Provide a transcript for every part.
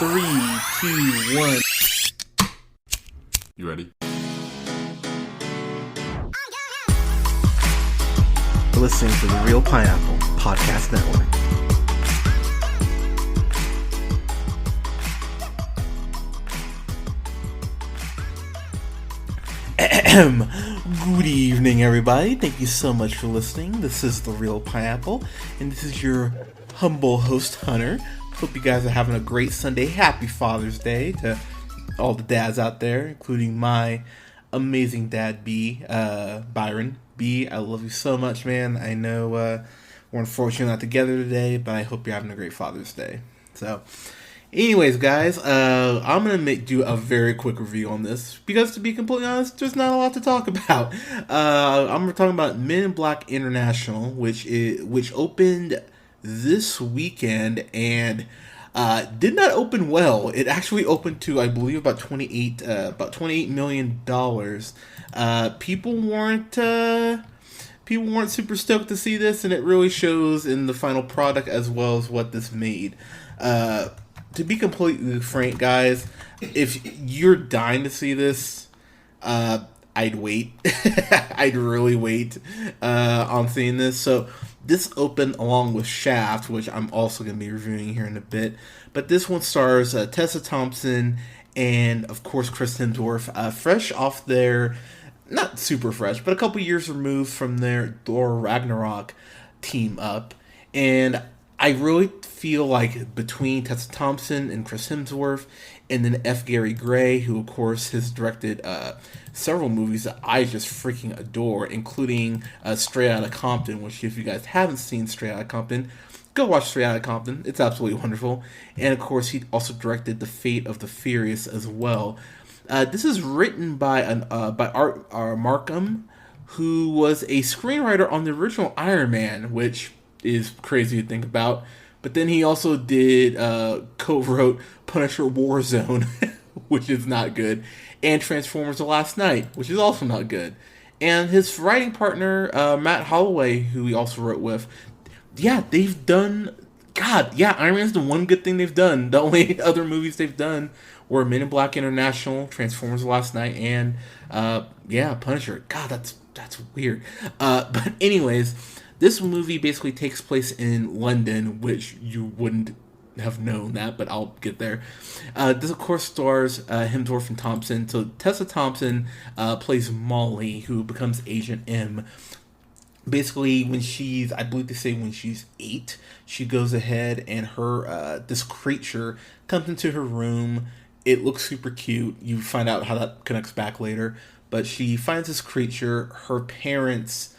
3, 2, 1. You ready? You're listening to the Real Pineapple Podcast Network. Good evening, everybody. Thank you so much for listening. This is the Real Pineapple, and this is your humble host, Hunter. Hope you guys are having a great Sunday. Happy Father's Day to all the dads out there, including my amazing dad, B, Byron. B, I love you so much, man. I know we're unfortunately not together today, but I hope you're having a great Father's Day. So, anyways, guys, I'm going to do a very quick review on this, because to be completely honest, there's not a lot to talk about. I'm talking about Men in Black International, which opened this weekend, and did not open well. It actually opened to, I believe, about $28 million. People weren't super stoked to see this, and it really shows in the final product as well as what this made. To be completely frank, guys, if you're dying to see this, I'd wait. I'd really wait on seeing this. So this opened along with Shaft, which I'm also going to be reviewing here in a bit. But this one stars Tessa Thompson and, of course, Chris Hemsworth, fresh off their, not super fresh, but a couple years removed from their Thor Ragnarok team up. And I really feel like between Tessa Thompson and Chris Hemsworth, and then F. Gary Gray, who of course has directed several movies that I just freaking adore, including Straight Outta Compton, which if you guys haven't seen Straight Outta Compton, go watch Straight Outta Compton. It's absolutely wonderful. And of course, he also directed The Fate of the Furious as well. This is written by Art Markham, who was a screenwriter on the original Iron Man, which is crazy to think about. But then he also did co-wrote Punisher Warzone, which is not good, and Transformers The Last Night, which is also not good. And his writing partner, Matt Holloway, who he also wrote with, they've done... God, yeah, Iron Man's the one good thing they've done. The only other movies they've done were Men in Black International, Transformers The Last Night, and, Punisher. God, that's weird. But anyways, this movie basically takes place in London, which you wouldn't have known that, but I'll get there. This, of course, stars Hemsworth and Thompson. So Tessa Thompson plays Molly, who becomes Agent M. Basically, when she's 8, she goes ahead and her this creature comes into her room. It looks super cute. You find out how that connects back later. But she finds this creature. Her parents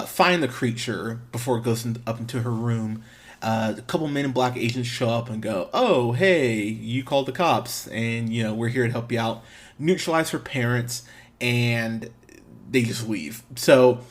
find the creature before it goes up into her room. A couple Men in Black agents show up and go, "Oh, hey, you called the cops, and we're here to help you out." Neutralize her parents, and they just leave. So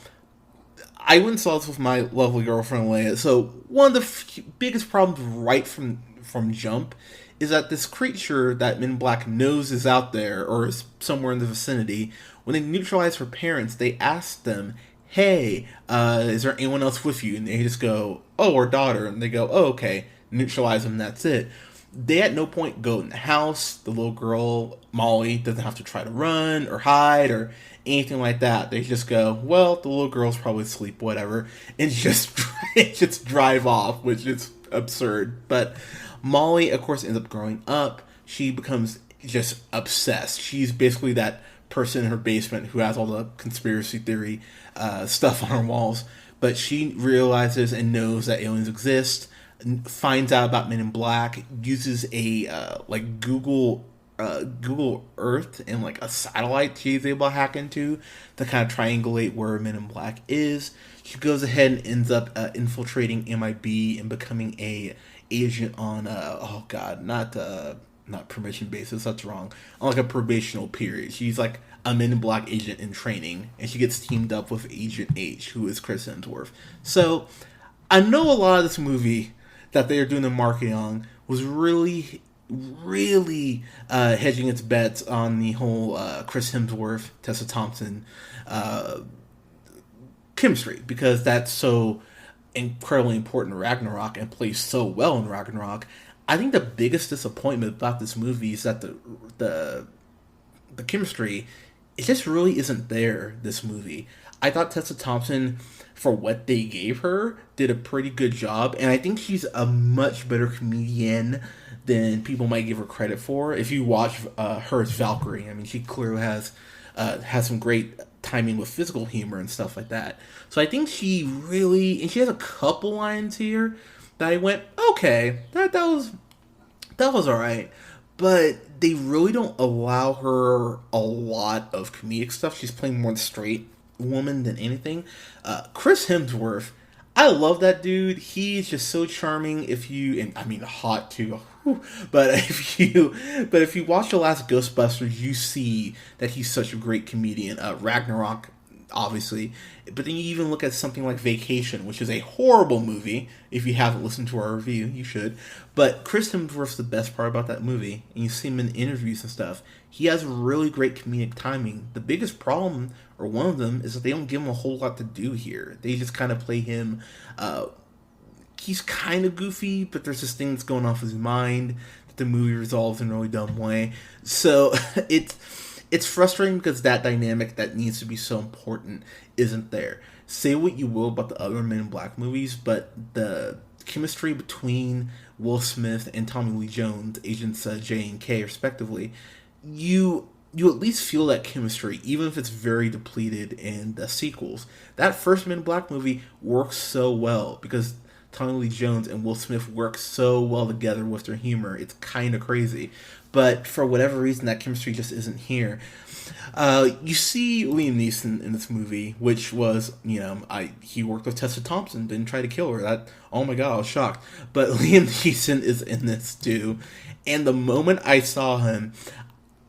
I went and saw this with my lovely girlfriend Leia. So one of the biggest problems right from jump is that this creature that Men in Black knows is out there or is somewhere in the vicinity. When they neutralize her parents, they ask them, "Hey, is there anyone else with you?" And they just go, "Oh, our daughter." And they go, "Oh, okay." Neutralize them, that's it. They at no point go in the house. The little girl, Molly, doesn't have to try to run or hide or anything like that. They just go, "Well, the little girl's probably asleep, whatever," and just drive off, which is absurd. But Molly, of course, ends up growing up. She becomes just obsessed. She's basically that person in her basement who has all the conspiracy theory stuff on her walls, but she realizes and knows that aliens exist, finds out about Men in Black, uses a Google Earth and a satellite she's able to hack into to kind of triangulate where Men in Black is. She goes ahead and ends up infiltrating MIB and becoming a agent on not permission basis, that's wrong, on a probational period. She's a Men in Black agent in training, and she gets teamed up with Agent H, who is Chris Hemsworth. So I know a lot of this movie that they are doing the marketing on was really hedging its bets on the whole Chris Hemsworth, Tessa Thompson chemistry, because that's so incredibly important in Ragnarok and plays so well in Ragnarok. I think the biggest disappointment about this movie is that the the chemistry, it just really isn't there. This movie, I thought Tessa Thompson, for what they gave her, did a pretty good job, and I think she's a much better comedian than people might give her credit for. If you watch her as Valkyrie, I mean, she clearly has some great timing with physical humor and stuff like that. So I think she really, and she has a couple lines here that I went, okay, that was all right, but they really don't allow her a lot of comedic stuff. She's playing more straight woman than anything. Chris Hemsworth, I love that dude. He's just so charming. If you, and I mean hot too. Whew. But if you watch the last Ghostbusters, you see that he's such a great comedian. Ragnarok, obviously, but then you even look at something like Vacation, which is a horrible movie. If you haven't listened to our review, you should. But Chris Hemsworth's the best part about that movie, and you see him in interviews and stuff. He has really great comedic timing. The biggest problem, or one of them, is that they don't give him a whole lot to do here. They just kind of play him. He's kind of goofy, but there's just things going off his mind that the movie resolves in a really dumb way. So it's frustrating because that dynamic that needs to be so important isn't there. Say what you will about the other Men in Black movies, but the chemistry between Will Smith and Tommy Lee Jones, Agents J and K respectively, you at least feel that chemistry, even if it's very depleted in the sequels. That first Men in Black movie works so well because Tommy Lee Jones and Will Smith work so well together with their humor. It's kind of crazy. But for whatever reason, that chemistry just isn't here. You see Liam Neeson in this movie, which was, he worked with Tessa Thompson, didn't try to kill her. That, oh my god, I was shocked. But Liam Neeson is in this too. And the moment I saw him,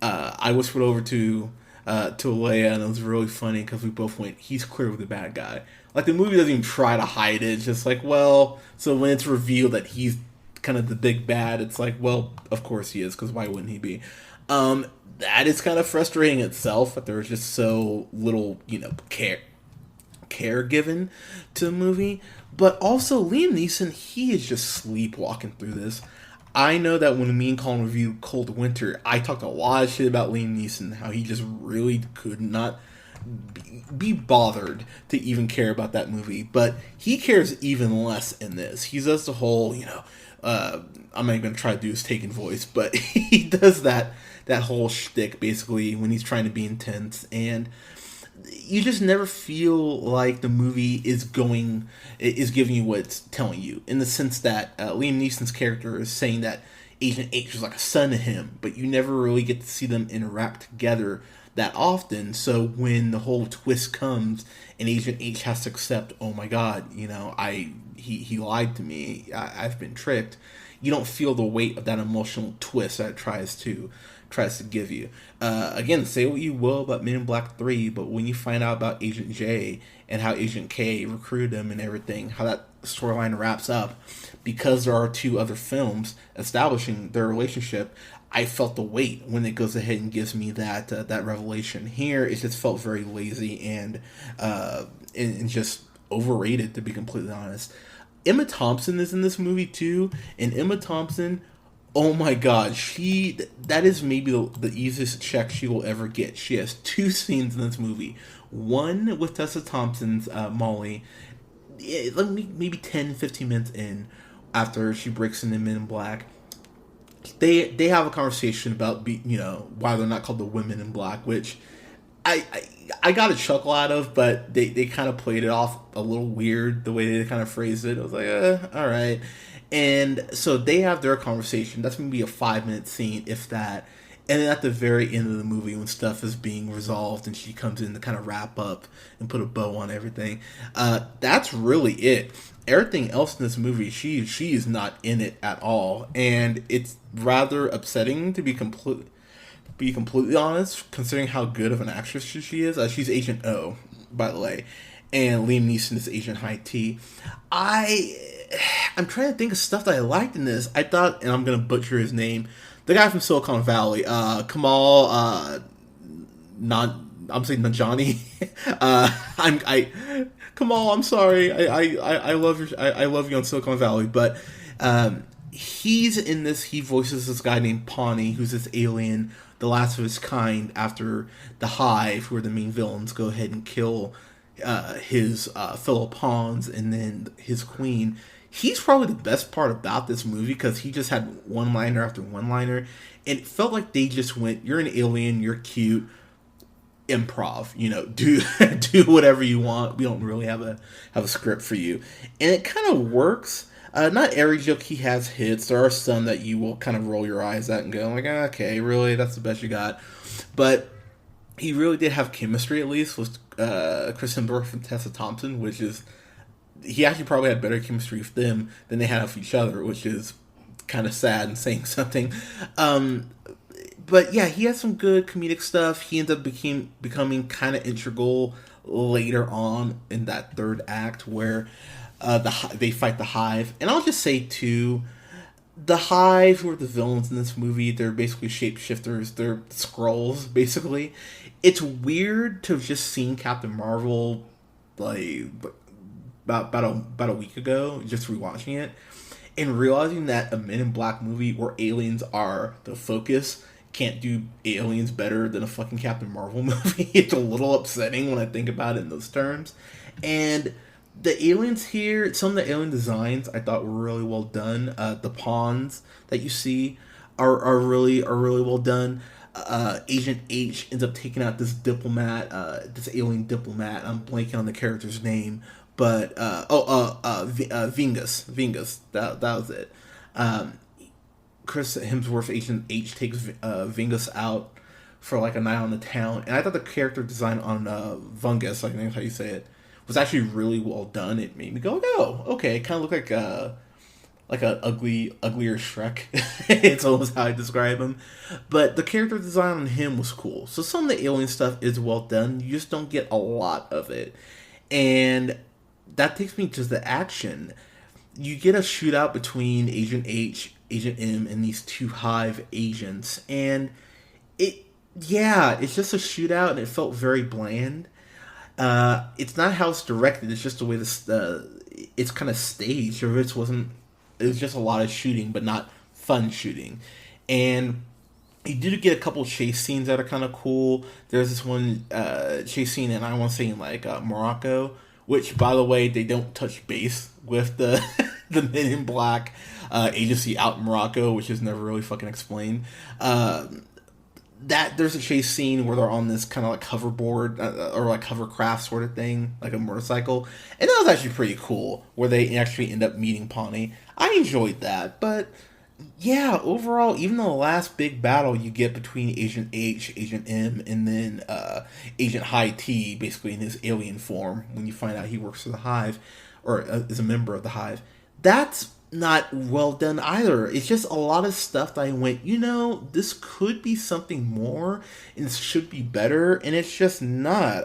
I whispered over to Leia, and it was really funny because we both went, he's clearly the bad guy. Like, the movie doesn't even try to hide it. It's just like, well, so when it's revealed that he's kind of the big bad, it's like, well, of course he is, because why wouldn't he be? That is kind of frustrating itself, that there was just so little, care given to the movie. But also, Liam Neeson, he is just sleepwalking through this. I know that when me and Colin reviewed Cold Winter, I talked a lot of shit about Liam Neeson, how he just really could not be bothered to even care about that movie. But he cares even less in this. He does the whole, I'm not even going to try to do his taken voice, but he does that whole shtick, basically, when he's trying to be intense. And you just never feel like the movie is giving you what it's telling you, in the sense that Liam Neeson's character is saying that Agent H is like a son to him, but you never really get to see them interact together that often. So when the whole twist comes and Agent H has to accept, oh my god, he lied to me, I've been tricked, you don't feel the weight of that emotional twist that it tries to give you. Again, say what you will about Men in Black 3, but when you find out about Agent J and how Agent K recruited him and everything, how that storyline wraps up, because there are two other films establishing their relationship, I felt the weight when it goes ahead and gives me that revelation. Here, it just felt very lazy and just overrated, to be completely honest. Emma Thompson is in this movie too, and Emma Thompson, oh my god, that is maybe the easiest check she will ever get. She has two scenes in this movie. One with Tessa Thompson's Molly, maybe 10-15 minutes in, after she breaks into Men in Black. They have a conversation about why they're not called the Women in Black, which I got a chuckle out of, but they kind of played it off a little weird the way they kind of phrased it. I was like, all right. And so they have their conversation. That's going to be a 5-minute scene, if that. And then at the very end of the movie, when stuff is being resolved and she comes in to kind of wrap up and put a bow on everything, that's really it. Everything else in this movie, she is not in it at all. And it's rather upsetting, to be completely honest, considering how good of an actress she is. She's Agent O, by the way. And Liam Neeson is Agent High T. I'm trying to think of stuff that I liked in this. I thought, and I'm going to butcher his name, the guy from Silicon Valley, Kamal, I'm saying Najani. Kamal, I'm sorry. I love you on Silicon Valley, but he's in this. He voices this guy named Pawnee, who's this alien, the last of his kind. After the Hive, who are the main villains, go ahead and kill his fellow pawns and then his queen. He's probably the best part about this movie because he just had one liner after one liner, and it felt like they just went, "You're an alien, you're cute, improv, do do whatever you want. We don't really have a script for you," and it kind of works. Not every joke he has hits. There are some that you will kind of roll your eyes at and go like, "Okay, really, that's the best you got," but he really did have chemistry, at least, with Chris Hemsworth and Tessa Thompson, which is, he actually probably had better chemistry with them than they had with each other, which is kind of sad and saying something. But yeah, he had some good comedic stuff. He ended up becoming kind of integral later on in that third act where they fight the Hive. And I'll just say, too, the Hive, who are the villains in this movie, they're basically shapeshifters. They're Skrulls, basically. It's weird to have just seen Captain Marvel like about a week ago, just rewatching it, and realizing that a Men in Black movie where aliens are the focus can't do aliens better than a fucking Captain Marvel movie. It's a little upsetting when I think about it in those terms. And the aliens here, some of the alien designs I thought were really well done. The pawns that you see are really well done. Agent H ends up taking out this diplomat, this alien diplomat. I'm blanking on the character's name, but Vingus. That was it. Chris Hemsworth, Agent H, takes Vingus out for like a night on the town, and I thought the character design on Vungus, I think that's how you say it, was actually really well done. It made me go, "Oh, okay." It kind of looked like a uglier Shrek. It's almost how I describe him. But the character design on him was cool. So some of the alien stuff is well done. You just don't get a lot of it. And that takes me to the action. You get a shootout between Agent H, Agent M, and these two Hive agents. And it's just a shootout, and it felt very bland. It's not how it's directed. It's just the way it's kind of staged. Or it was just a lot of shooting, but not fun shooting. And you do get a couple chase scenes that are kind of cool. There's this one chase scene, and I want to say in Morocco, which, by the way, they don't touch base with the the Men in Black agency out in Morocco, which is never really fucking explained. That there's a chase scene where they're on this kind of like hoverboard or like hovercraft sort of thing, like a motorcycle, and that was actually pretty cool. Where they actually end up meeting Pawnee. I enjoyed that, but yeah, overall, even the last big battle you get between Agent H, Agent M, and then Agent High T, basically in his alien form, when you find out he works for the Hive or is a member of the Hive, that's not well done either. It's just a lot of stuff that I went, this could be something more and this should be better, and it's just not.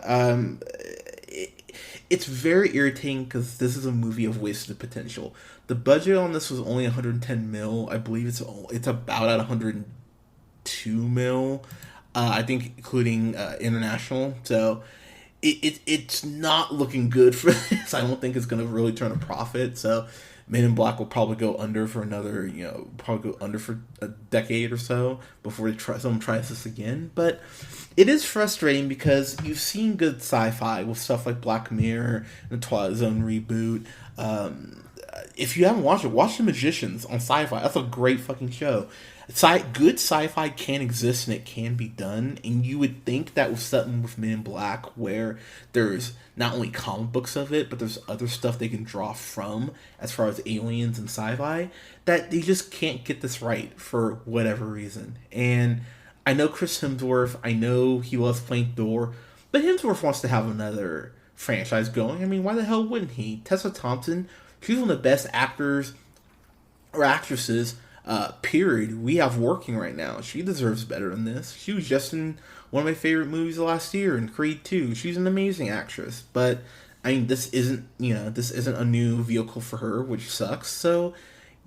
It's very irritating because this is a movie of wasted potential. The budget on this was only 110 mil. I believe it's about at 102 mil. I think including international. So it's not looking good for this. I don't think it's going to really turn a profit. So Men in Black will probably go under for another, probably go under for a decade or so before someone tries this again. But it is frustrating because you've seen good sci-fi with stuff like Black Mirror and the Twilight Zone reboot. If you haven't watched it, watch The Magicians on Sci-Fi. That's a great fucking show. Good sci-fi can exist and it can be done, and you would think that with something with Men in Black where there's not only comic books of it, but there's other stuff they can draw from as far as aliens and sci-fi, that they just can't get this right for whatever reason. And I know Chris Hemsworth, I know he loves playing Thor, but Hemsworth wants to have another franchise going. I mean, why the hell wouldn't he? Tessa Thompson, she's one of the best actors or actresses period we have working right now. She deserves better than this. She was just in one of my favorite movies last year in Creed 2. She's an amazing actress, but I mean, this isn't a new vehicle for her, which sucks. So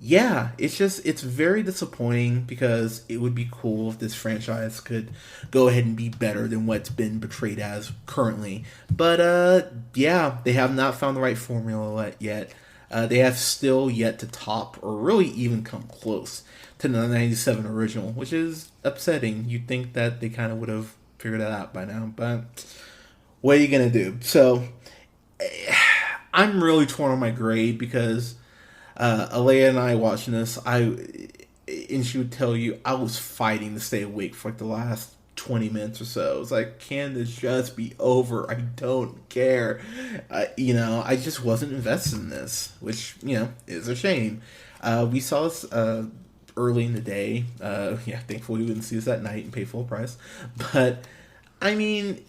yeah, it's very disappointing because it would be cool if this franchise could go ahead and be better than what's been portrayed as currently. But yeah, they have not found the right formula yet. They have still yet to top or really even come close to the 97 original, which is upsetting. You'd think that they kind of would have figured that out by now, but what are you going to do? So, I'm really torn on my grade because Alea and I watching this, and she would tell you I was fighting to stay awake for like the last 20 minutes or so. It was like, can this just be over? I don't care. I just wasn't invested in this, which, is a shame. We saw this early in the day. Thankfully we didn't see this at night and pay full price. But, I mean,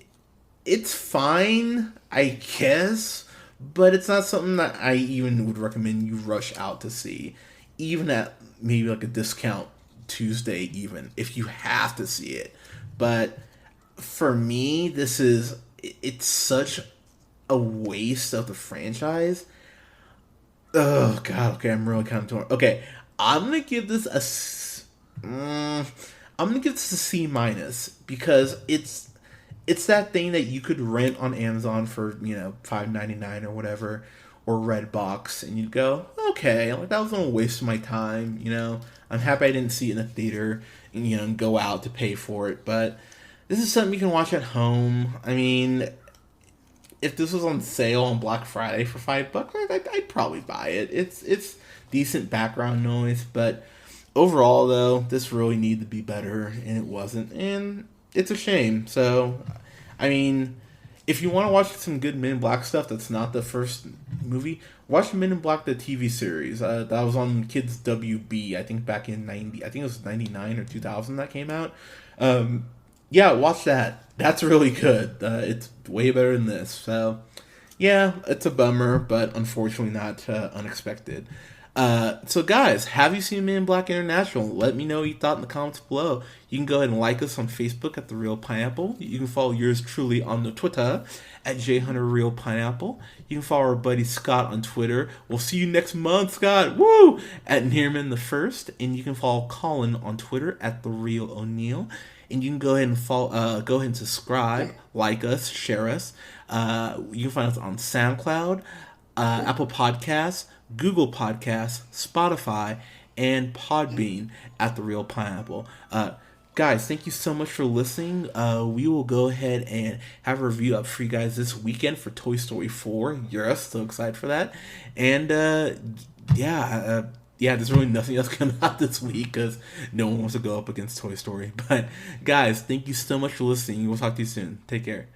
it's fine, I guess, but it's not something that I even would recommend you rush out to see, even at maybe like a discount Tuesday, even if you have to see it. But for me, it's such a waste of the franchise. Oh god, okay, I'm really kind of torn. Okay, I'm gonna give this a C minus because it's that thing that you could rent on Amazon for $5.99 or whatever, or Redbox, and you'd go, okay, like that was a waste of my time. I'm happy I didn't see it in the theater and go out to pay for it. But this is something you can watch at home. I mean, if this was on sale on Black Friday for $5, I'd probably buy it. It's decent background noise, but overall though, this really needed to be better, and it wasn't, and it's a shame. So, I mean, if you want to watch some good Men in Black stuff that's not the first movie, watch Men in Black the TV series. That was on Kids WB, I think back in I think it was 99 or 2000 that came out. Watch that. That's really good. It's way better than this. So, yeah, it's a bummer, but unfortunately not unexpected. So guys, have you seen Men in Black International? Let me know what you thought in the comments below. You can go ahead and like us on Facebook at The Real Pineapple. You can follow yours truly on the Twitter at JHunterRealPineapple. You can follow our buddy Scott on Twitter. We'll see you next month, Scott. Woo! At Nearmanthefirst. And you can follow Colin on Twitter at TheReelOneal. And you can go ahead and go ahead and subscribe, like us, share us. You can find us on SoundCloud, Apple Podcasts, Google Podcasts, Spotify, and Podbean at The Real Pineapple. Guys, thank you so much for listening. We will go ahead and have a review up for you guys this weekend for Toy Story 4. You're so excited for that. And, there's really nothing else coming out this week because no one wants to go up against Toy Story. But, guys, thank you so much for listening. We'll talk to you soon. Take care.